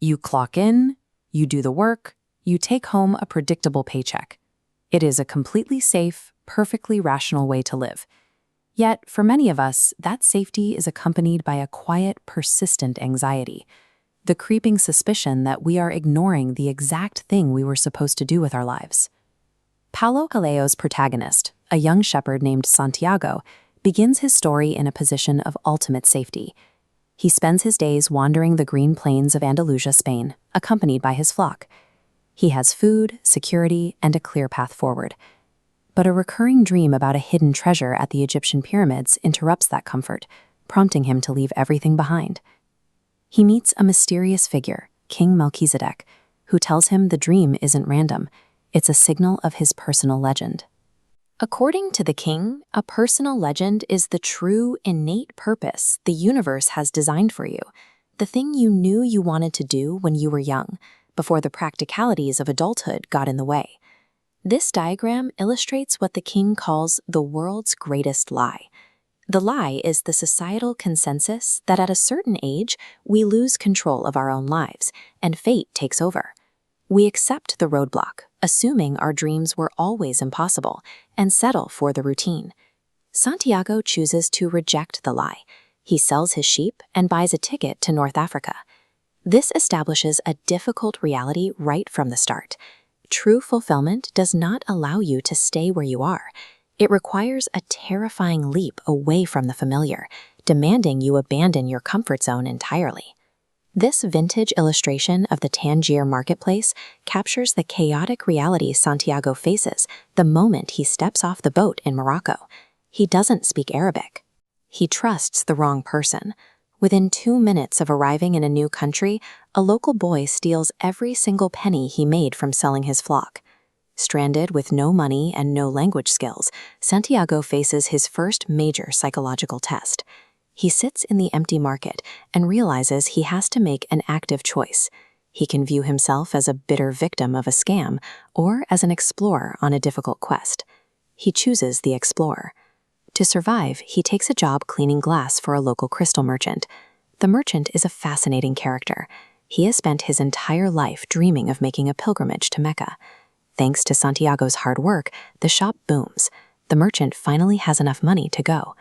You clock in, you do the work, you take home a predictable paycheck. It is a completely safe, perfectly rational way to live. Yet, for many of us, that safety is accompanied by a quiet, persistent anxiety, the creeping suspicion that we are ignoring the exact thing we were supposed to do with our lives. Paulo Coelho's protagonist, a young shepherd named Santiago, begins his story in a position of ultimate safety. He spends his days wandering the green plains of Andalusia, Spain, accompanied by his flock. He has food, security, and a clear path forward. But a recurring dream about a hidden treasure at the Egyptian pyramids interrupts that comfort, prompting him to leave everything behind. He meets a mysterious figure, King Melchizedek, who tells him the dream isn't random. It's a signal of his personal legend. According to the king, a personal legend is the true, innate purpose the universe has designed for you, the thing you knew you wanted to do when you were young, before the practicalities of adulthood got in the way. This diagram illustrates what the king calls the world's greatest lie. The lie is the societal consensus that at a certain age, we lose control of our own lives, and fate takes over. We accept the roadblock, assuming our dreams were always impossible, and settle for the routine. Santiago chooses to reject the lie. He sells his sheep and buys a ticket to North Africa. This establishes a difficult reality right from the start. True fulfillment does not allow you to stay where you are. It requires a terrifying leap away from the familiar, demanding you abandon your comfort zone entirely. This vintage illustration of the Tangier marketplace captures the chaotic reality Santiago faces the moment he steps off the boat in Morocco. He doesn't speak Arabic. He trusts the wrong person. Within 2 minutes of arriving in a new country, a local boy steals every single penny he made from selling his flock. Stranded with no money and no language skills, Santiago faces his first major psychological test. He sits in the empty market and realizes he has to make an active choice. He can view himself as a bitter victim of a scam or as an explorer on a difficult quest. He chooses the explorer. To survive, he takes a job cleaning glass for a local crystal merchant. The merchant is a fascinating character. He has spent his entire life dreaming of making a pilgrimage to Mecca. Thanks to Santiago's hard work, the shop booms. The merchant finally has enough money to go.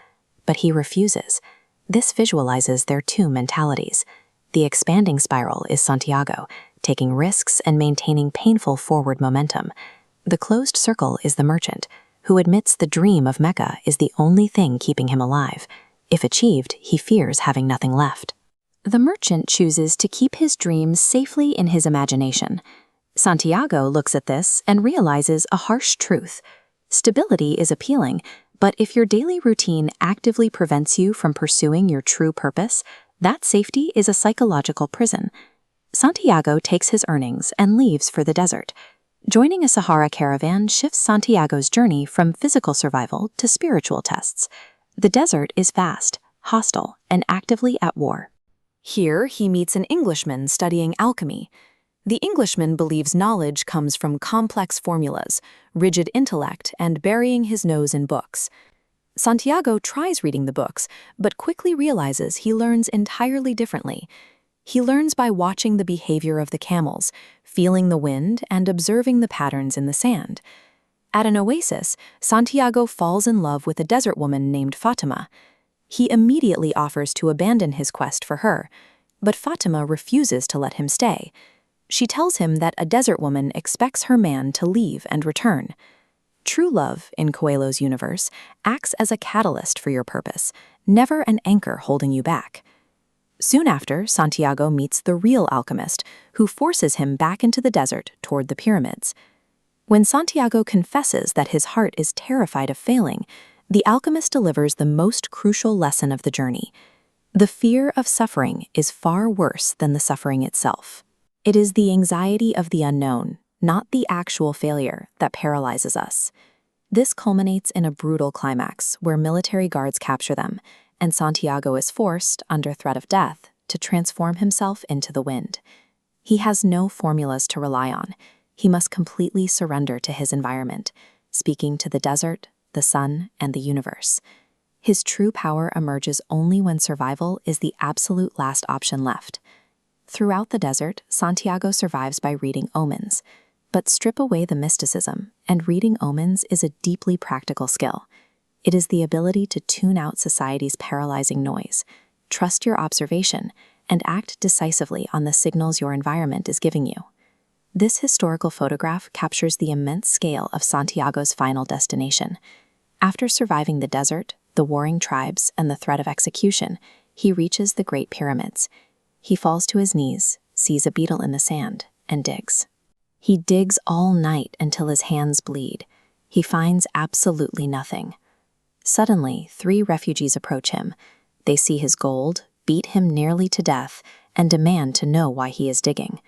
But he refuses. This visualizes their two mentalities. The expanding spiral is Santiago, taking risks and maintaining painful forward momentum. The closed circle is the merchant, who admits the dream of Mecca is the only thing keeping him alive. If achieved, he fears having nothing left. The merchant chooses to keep his dreams safely in his imagination. Santiago looks at this and realizes a harsh truth. Stability is appealing, but if your daily routine actively prevents you from pursuing your true purpose, that safety is a psychological prison. Santiago takes his earnings and leaves for the desert. Joining a Sahara caravan shifts Santiago's journey from physical survival to spiritual tests. The desert is vast, hostile, and actively at war. Here, he meets an Englishman studying alchemy. The Englishman believes knowledge comes from complex formulas, rigid intellect, and burying his nose in books. Santiago tries reading the books, but quickly realizes he learns entirely differently. He learns by watching the behavior of the camels, feeling the wind, and observing the patterns in the sand. At an oasis, Santiago falls in love with a desert woman named Fatima. He immediately offers to abandon his quest for her, but Fatima refuses to let him stay. She tells him that a desert woman expects her man to leave and return. True love, in Coelho's universe, acts as a catalyst for your purpose, never an anchor holding you back. Soon after, Santiago meets the real alchemist, who forces him back into the desert toward the pyramids. When Santiago confesses that his heart is terrified of failing, the alchemist delivers the most crucial lesson of the journey. The fear of suffering is far worse than the suffering itself. It is the anxiety of the unknown, not the actual failure, that paralyzes us. This culminates in a brutal climax where military guards capture them, and Santiago is forced, under threat of death, to transform himself into the wind. He has no formulas to rely on. He must completely surrender to his environment, speaking to the desert, the sun, and the universe. His true power emerges only when survival is the absolute last option left. Throughout the desert, Santiago survives by reading omens. But strip away the mysticism, and reading omens is a deeply practical skill. It is the ability to tune out society's paralyzing noise, trust your observation, and act decisively on the signals your environment is giving you. This historical photograph captures the immense scale of Santiago's final destination. After surviving the desert, the warring tribes, and the threat of execution, he reaches the Great Pyramids. He falls to his knees, sees a beetle in the sand, and digs. He digs all night until his hands bleed. He finds absolutely nothing. Suddenly, 3 refugees approach him. They see his gold, beat him nearly to death, and demand to know why he is digging.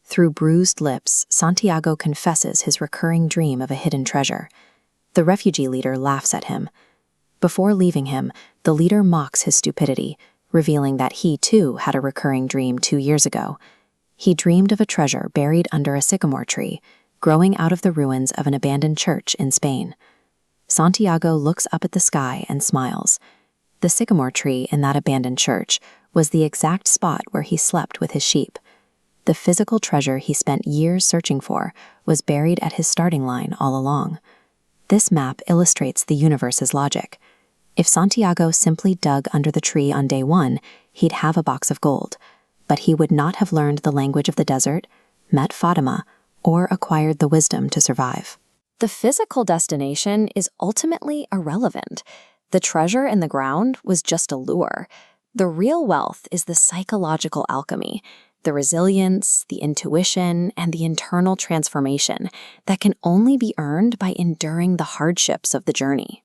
Through bruised lips, Santiago confesses his recurring dream of a hidden treasure. The refugee leader laughs at him. Before leaving him, the leader mocks his stupidity, revealing that he too had a recurring dream 2 years ago. He dreamed of a treasure buried under a sycamore tree, growing out of the ruins of an abandoned church in Spain. Santiago looks up at the sky and smiles. The sycamore tree in that abandoned church was the exact spot where he slept with his sheep. The physical treasure he spent years searching for was buried at his starting line all along. This map illustrates the universe's logic. If Santiago simply dug under the tree on day 1, he'd have a box of gold, but he would not have learned the language of the desert, met Fatima, or acquired the wisdom to survive. The physical destination is ultimately irrelevant. The treasure in the ground was just a lure. The real wealth is the psychological alchemy, the resilience, the intuition, and the internal transformation that can only be earned by enduring the hardships of the journey.